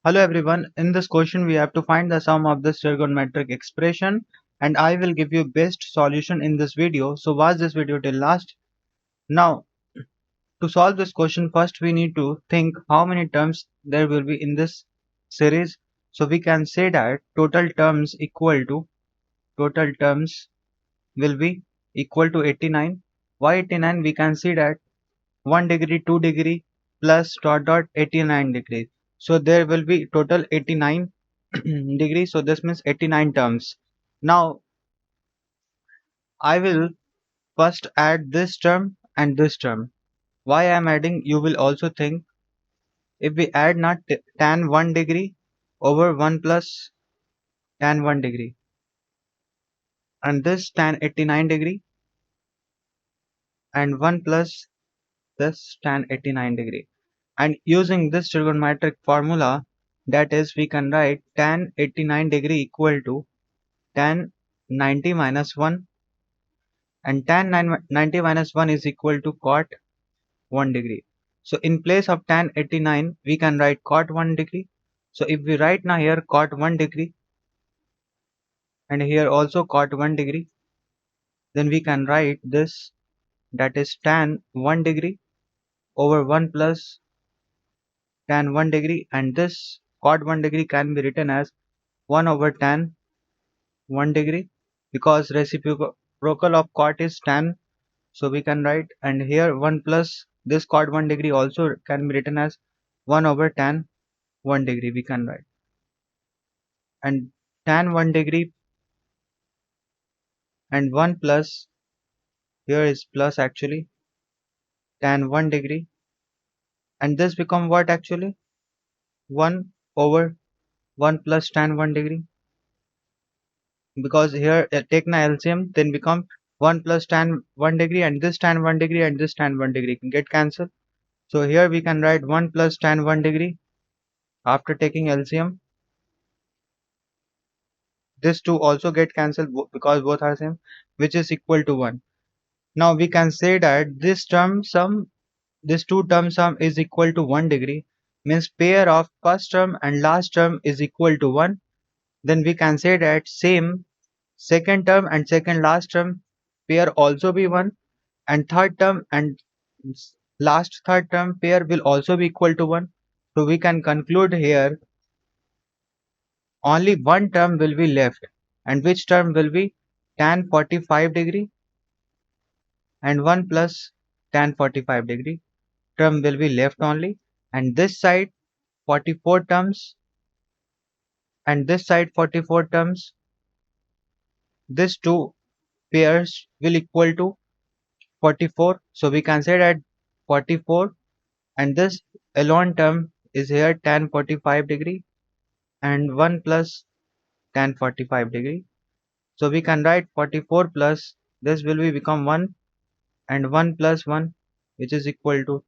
Hello everyone, in this question we have to find the sum of this trigonometric expression and I will give you best solution in this video. So watch this video till last. Now to solve this question first we need to think how many terms there will be in this series. So we can say that total terms will be equal to 89. Why 89? We can see that 1 degree, 2 degree plus dot dot 89 degrees. So there will be total 89 degrees. So this means 89 terms. Now I will first add this term and this term. Why I am adding? You will also think if we add not tan 1 degree over 1 plus tan 1 degree and this tan 89 degree and 1 plus this tan 89 degree. And using this trigonometric formula, that is we can write tan 89 degree equal to tan 90 minus 1 and tan 90 minus 1 is equal to cot 1 degree. So in place of tan 89 we can write cot 1 degree. So if we write now here cot 1 degree and here also cot 1 degree, then we can write this, that is tan 1 degree over 1 plus tan 1 degree, and this cot 1 degree can be written as 1 over tan 1 degree because reciprocal of cot is tan. So we can write, and here 1 plus this cot 1 degree also can be written as 1 over tan 1 degree we can write, and tan 1 degree and 1 plus, here is plus actually, tan 1 degree, and this become what actually 1 over 1 plus tan 1 degree, because here take na LCM, then become 1 plus tan 1 degree and this tan 1 degree and this tan 1 degree can get cancelled. So here we can write 1 plus tan 1 degree after taking LCM. This two also get cancelled because both are same, which is equal to 1. Now we can say that this term sum, this two term sum is equal to 1 degree, means pair of first term and last term is equal to 1. Then we can say that same second term and second last term pair also be 1, and third term and last third term pair will also be equal to 1. So we can conclude here only one term will be left, and which term will be tan 45 degree, and 1 plus tan 45 degree term will be left only, and this side 44 terms and this side 44 terms, these two pairs will equal to 44. So we can say that 44, and this alone term is here tan 45 degree and 1 plus tan 45 degree. So we can write 44 plus this will be become 1 and 1 plus 1, which is equal to,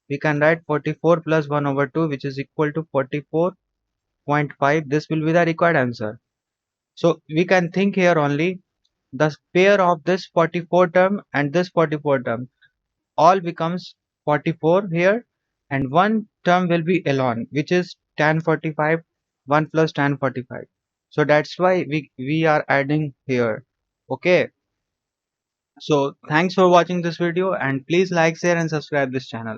we can write 44 plus 1 over 2, which is equal to 44.5. This will be the required answer. So we can think here only the pair of this 44 term and this 44 term all becomes 44 here, and one term will be alone, which is tan 45, 1 plus tan 45. So that's why we are adding here. Okay, so thanks for watching this video, and please like, share and subscribe this channel.